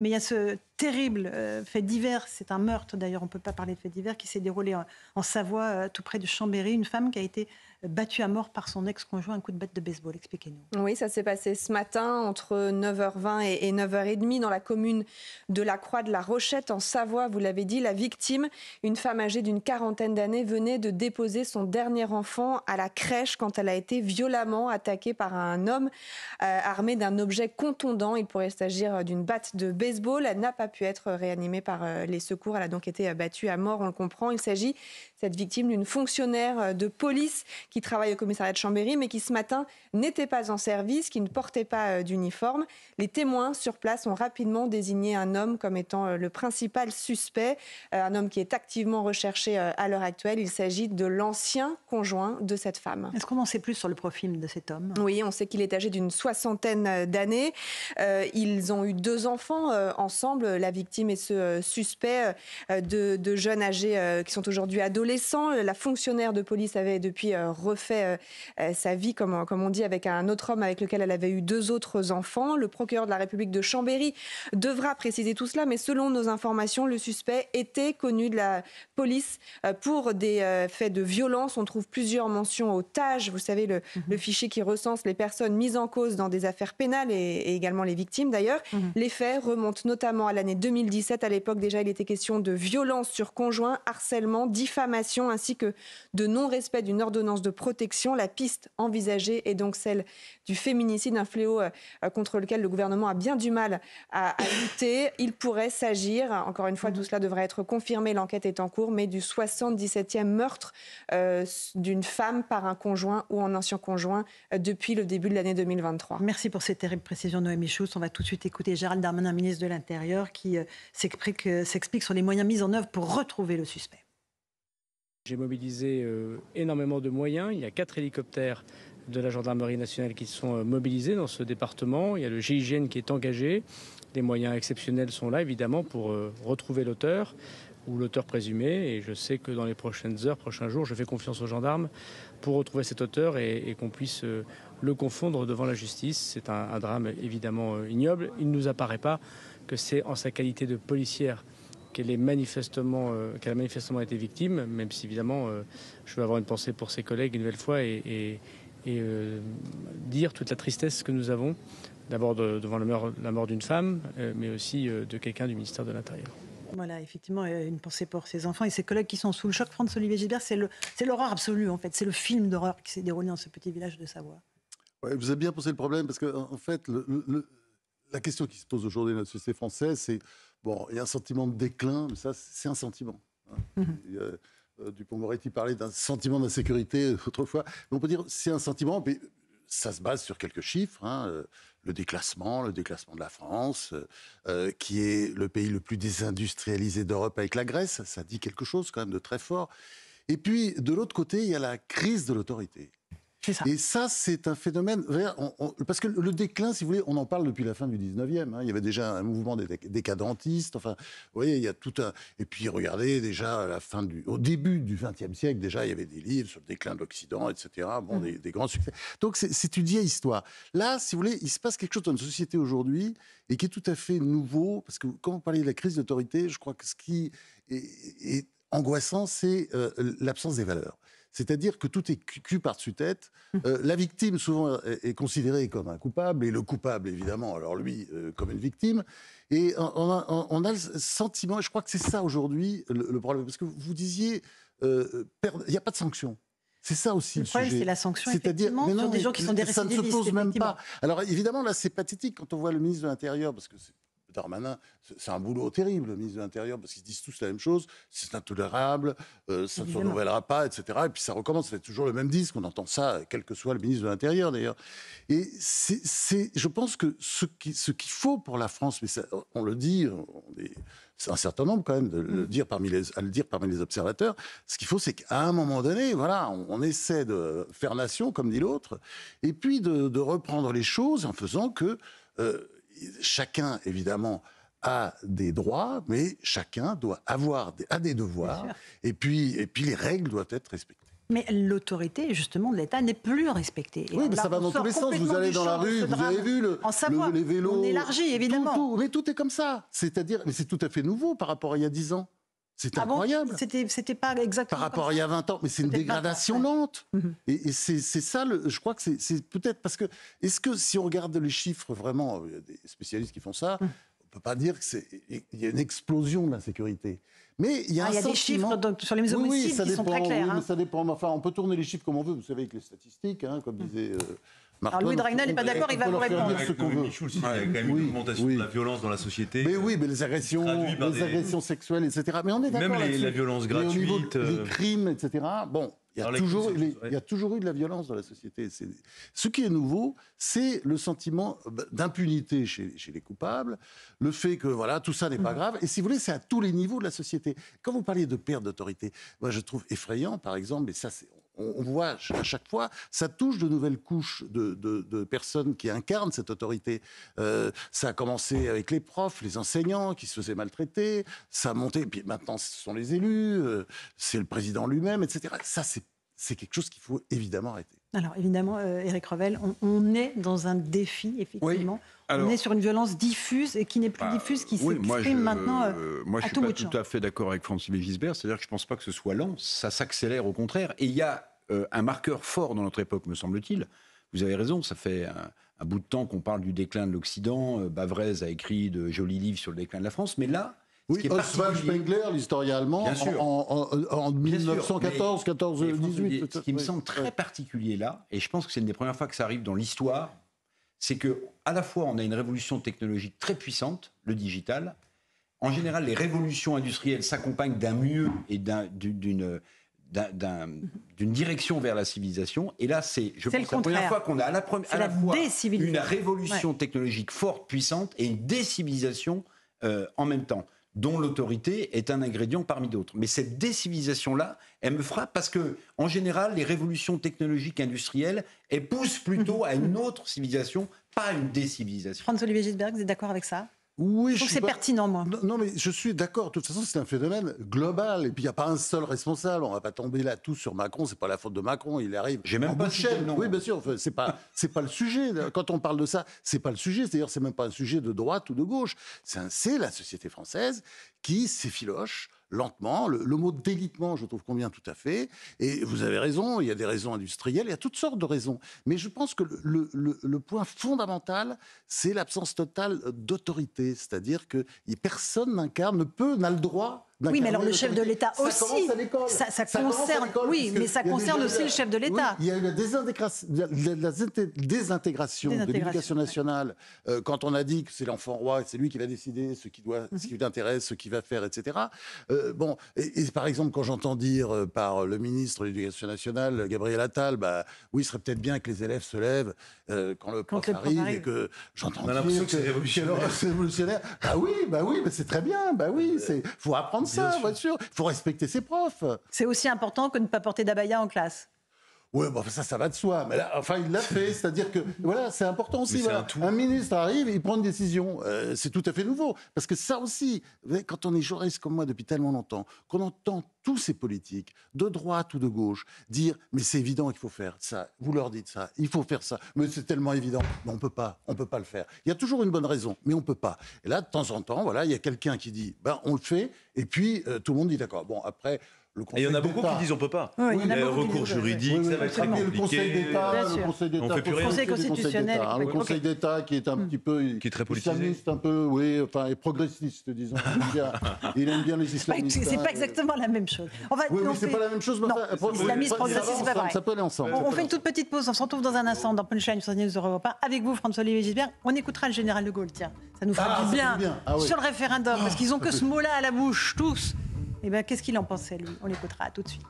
Mais il y a ce terrible fait divers, c'est un meurtre d'ailleurs, on ne peut pas parler de fait divers, qui s'est déroulé en Savoie, tout près de Chambéry. Une femme qui a été battue à mort par son ex-conjoint, un coup de batte de baseball. Expliquez-nous. Oui, ça s'est passé ce matin entre 9h20 et 9h30 dans la commune de la Croix de la Rochette en Savoie. Vous l'avez dit, la victime, une femme âgée d'une quarantaine d'années, venait de déposer son dernier enfant à la crèche quand elle a été violemment attaquée par un homme armé d'un objet contondant. Il pourrait s'agir d'une batte de baseball. Elle n'a pas pu être réanimée par les secours. Elle a donc été battue à mort, on le comprend. Il s'agit, cette victime, d'une fonctionnaire de police qui travaille au commissariat de Chambéry, mais qui ce matin n'était pas en service, qui ne portait pas d'uniforme. Les témoins sur place ont rapidement désigné un homme comme étant le principal suspect, un homme qui est activement recherché à l'heure actuelle. Il s'agit de l'ancien conjoint de cette femme. Est-ce qu'on en sait plus sur le profil de cet homme? Oui, on sait qu'il est âgé d'une soixantaine d'années. Ils ont eu 2 enfants ensemble, la victime et ce suspect, de jeunes âgés qui sont aujourd'hui adolescents. La fonctionnaire de police avait depuis refait sa vie, comme on dit, avec un autre homme avec lequel elle avait eu 2 autres enfants. Le procureur de la République de Chambéry devra préciser tout cela, mais selon nos informations, le suspect était connu de la police pour des faits de violence. On trouve plusieurs mentions au TAJ, vous savez, le fichier qui recense les personnes mises en cause dans des affaires pénales et également les victimes d'ailleurs. Les faits remontent notamment à l'année 2017. À l'époque, déjà, il était question de violence sur conjoint, harcèlement, diffamation ainsi que de non-respect d'une ordonnance de protection. La piste envisagée est donc celle du féminicide, un fléau contre lequel le gouvernement a bien du mal à lutter. Il pourrait s'agir, encore une fois, tout cela devrait être confirmé, l'enquête est en cours, mais du 77e meurtre d'une femme par un conjoint ou un ancien conjoint depuis le début de l'année 2023. Merci pour ces terribles précisions, Noémie Schultz. On va tout de suite écouter Gérald Darmanin, ministre de l'Intérieur, qui s'explique sur les moyens mis en œuvre pour retrouver le suspect. J'ai mobilisé énormément de moyens. Il y a 4 hélicoptères de la gendarmerie nationale qui sont mobilisés dans ce département. Il y a le GIGN qui est engagé. Des moyens exceptionnels sont là, évidemment, pour retrouver l'auteur ou l'auteur présumé. Et je sais que dans les prochaines heures, prochains jours, je fais confiance aux gendarmes pour retrouver cet auteur et qu'on puisse le confondre devant la justice. C'est un drame évidemment ignoble. Il ne nous apparaît pas que c'est en sa qualité de policière qu'elle a manifestement été victime, même si évidemment je veux avoir une pensée pour ses collègues une nouvelle fois et dire toute la tristesse que nous avons, d'abord devant la mort d'une femme, mais aussi de quelqu'un du ministère de l'Intérieur. Voilà, effectivement, une pensée pour ses enfants et ses collègues qui sont sous le choc. François-Olivier Gisbert, c'est l'horreur absolue, en fait. C'est le film d'horreur qui s'est déroulé dans ce petit village de Savoie. Ouais, vous avez bien posé le problème, parce que en fait, la question qui se pose aujourd'hui dans la société française, c'est, bon, il y a un sentiment de déclin, mais ça, c'est un sentiment. Hein. Dupond-Moretti parlait d'un sentiment d'insécurité autrefois. Mais on peut dire c'est un sentiment, mais ça se base sur quelques chiffres. Hein. Le déclassement de la France, qui est le pays le plus désindustrialisé d'Europe avec la Grèce, ça dit quelque chose quand même de très fort. Et puis, de l'autre côté, il y a la crise de l'autorité. Ça. Et ça, c'est un phénomène... Parce que le déclin, si vous voulez, on en parle depuis la fin du 19e. Hein. Il y avait déjà un mouvement décadentistes. Enfin, vous voyez, il y a tout un... Et puis, regardez, déjà, au début du XXe siècle, déjà, il y avait des livres sur le déclin de l'Occident, etc. Bon, des grands succès. Donc, c'est une vieille histoire. Là, si vous voulez, il se passe quelque chose dans notre société aujourd'hui et qui est tout à fait nouveau. Parce que quand vous parlez de la crise d'autorité, je crois que ce qui est angoissant, c'est l'absence des valeurs. C'est-à-dire que tout est cul par-dessus tête. La victime, souvent, est considérée comme un coupable, et le coupable, évidemment, alors lui, comme une victime. Et on a le sentiment, et je crois que c'est ça aujourd'hui le problème, parce que vous disiez, il n'y a pas de sanction. C'est ça aussi le problème, sujet. c'est la sanction, effectivement, mais non, sur des gens qui sont des récidivistes. Ça ne se pose même pas. Alors évidemment, là, c'est pathétique quand on voit le ministre de l'Intérieur, parce que Darmanin, c'est un boulot terrible, le ministre de l'Intérieur, parce qu'ils disent tous la même chose, c'est intolérable, ça ne se renouvellera pas, etc. Et puis ça recommence, c'est toujours le même disque, on entend ça, quel que soit le ministre de l'Intérieur d'ailleurs. Et je pense que ce qu'il faut pour la France, mais ça, on le dit, c'est un certain nombre quand même de le dire parmi les observateurs, ce qu'il faut, c'est qu'à un moment donné, voilà, on essaie de faire nation, comme dit l'autre, et puis de reprendre les choses en faisant que... chacun, évidemment, a des droits, mais chacun doit avoir des devoirs. Et puis les règles doivent être respectées. Mais l'autorité, justement, de l'État n'est plus respectée. Et Oui, mais là, ça va on dans tous sort les sens. Vous complètement allez du dans la champ de rue, ce vous drame. avez vu En Savoie, les vélos. on élargit, évidemment. Mais tout est comme ça. C'est-à-dire, mais c'est tout à fait nouveau par rapport à il y a 10 ans. C'est Ah bon, incroyable. c'était pas exactement Par rapport comme à il y a ça. 20 ans. Mais c'est une Peut-être 20 ans, dégradation ouais. lente. Et c'est ça, je crois que c'est peut-être parce que, est-ce que si on regarde les chiffres vraiment, il y a des spécialistes qui font ça, on ne peut pas dire qu'il y a une explosion de l'insécurité. Mais il y a un Il y a des sentiment... chiffres sur les homicides ça qui sont dépend, très clairs. oui, hein. mais ça dépend. Enfin, on peut tourner les chiffres comme on veut. Vous savez, avec les statistiques, hein, comme disait Marc Alors Louis Twain, Dragnel n'est pas d'accord, il va vous répondre. Dire ce qu'on veut. Michoul, il y a quand même une augmentation de la violence dans la société. Mais oui, mais les agressions sexuelles, etc. Mais on est d'accord. Même la violence gratuite. Au niveau les crimes, etc. Bon, il y a toujours eu de la violence dans la société. Ce qui est nouveau, c'est le sentiment d'impunité chez les coupables, le fait que voilà, tout ça n'est pas grave. Et si vous voulez, c'est à tous les niveaux de la société. Quand vous parliez de perte d'autorité, moi je trouve effrayant, par exemple, et ça on voit à chaque fois, ça touche de nouvelles couches de personnes qui incarnent cette autorité. Ça a commencé avec les profs, les enseignants qui se faisaient maltraiter, ça a monté, et puis maintenant ce sont les élus, c'est le président lui-même, etc. Ça, c'est quelque chose qu'il faut évidemment arrêter. Alors évidemment, Éric Revel, on est dans un défi, effectivement. Oui. Alors, on est sur une violence diffuse et qui n'est plus diffuse, qui s'exprime maintenant moi, je à suis tout pas bout de champ. tout à fait d'accord avec Francis Gisbert, c'est-à-dire que je ne pense pas que ce soit lent, ça s'accélère au contraire. Et il y a un marqueur fort dans notre époque, me semble-t-il. Vous avez raison, ça fait un bout de temps qu'on parle du déclin de l'Occident. Bavrez a écrit de jolis livres sur le déclin de la France, mais là... Oui, Oswald Spengler, l'historien allemand, en 1914, 14, 18. Ce qui me semble très particulier là, et je pense que c'est une des premières fois que ça arrive dans l'histoire, c'est que à la fois on a une révolution technologique très puissante, le digital. En général, les révolutions industrielles s'accompagnent d'un mieux et d'une direction vers la civilisation. Et là, je pense, la première fois qu'on a à la fois une révolution technologique forte, puissante, et une décivilisation en même temps, dont l'autorité est un ingrédient parmi d'autres. Mais cette décivilisation-là, elle me frappe parce que, en général, les révolutions technologiques industrielles, elles poussent plutôt à une autre civilisation, pas à une décivilisation. François-Olivier Gisbert, vous êtes d'accord avec ça? Oui, je trouve que c'est pertinent, moi. Non, mais je suis d'accord. De toute façon, c'est un phénomène global. Et puis, il n'y a pas un seul responsable. On ne va pas tomber là tous sur Macron. Ce n'est pas la faute de Macron. Il arrive. J'ai même pas cité le nom. Oui, bien sûr. Enfin, c'est pas le sujet. Quand on parle de ça, c'est pas le sujet. C'est-à-dire, c'est même pas un sujet de droite ou de gauche. C'est la société française qui s'effiloche lentement. Le mot délitement, je trouve, convient tout à fait. Et vous avez raison, il y a des raisons industrielles, il y a toutes sortes de raisons. Mais je pense que le point fondamental, c'est l'absence totale d'autorité. C'est-à-dire que personne n'a le droit. Oui, mais alors le chef de l'État aussi. Ça commence à l'école. Ça concerne. Oui, mais ça concerne aussi le chef de l'État. Oui, il y a eu la désintégration de l'Éducation nationale. Quand on a dit que c'est l'enfant roi, c'est lui qui va décider ce qui l'intéresse, ce qu'il va faire, etc. Et par exemple, quand j'entends dire par le ministre de l'Éducation nationale, Gabriel Attal, oui, il serait peut-être bien que les élèves se lèvent quand le prof arrive et que j'entends dire que c'est révolutionnaire. Oui, mais c'est très bien. Il faut apprendre ça, bien sûr. Il faut respecter ses profs. C'est aussi important que de ne pas porter d'abaya en classe. Oui, ça va de soi. Mais là, il l'a fait. C'est-à-dire que, voilà, c'est important aussi. Voilà. Un ministre arrive, il prend une décision. C'est tout à fait nouveau. Parce que ça aussi, quand on est journaliste comme moi depuis tellement longtemps, qu'on entend tous ces politiques, de droite ou de gauche, dire « mais c'est évident qu'il faut faire ça ». Vous leur dites ça, il faut faire ça. Mais c'est tellement évident. Mais on ne peut pas le faire. Il y a toujours une bonne raison, mais on ne peut pas. Et là, de temps en temps, voilà, il y a quelqu'un qui dit « on le fait ». Et puis, tout le monde dit « d'accord ». Bon, après... Et il y en a beaucoup qui disent on peut pas. Oui, il y a le recours juridique, ça va être très compliqué. Le Conseil d'État, on fait plus rien. Conseil constitutionnel, le Conseil d'État qui est un petit peu, qui est très politisé, islamiste un peu, et progressiste, disons. Il aime bien les islamistes. C'est pas exactement la même chose. Oui, c'est pas la même chose. Non, islamiste, progressiste, c'est pas vrai. Ça peut aller ensemble. On fait une toute petite pause. On se retrouve dans un instant dans Punchline sur News Europe 1 avec vous, François-Olivier Gisbert. On écoutera le général de Gaulle. Tiens, ça nous fera du bien sur le référendum, parce qu'ils ont que ce mot-là à la bouche, tous. Eh bien, qu'est-ce qu'il en pensait, lui? On l'écoutera tout de suite.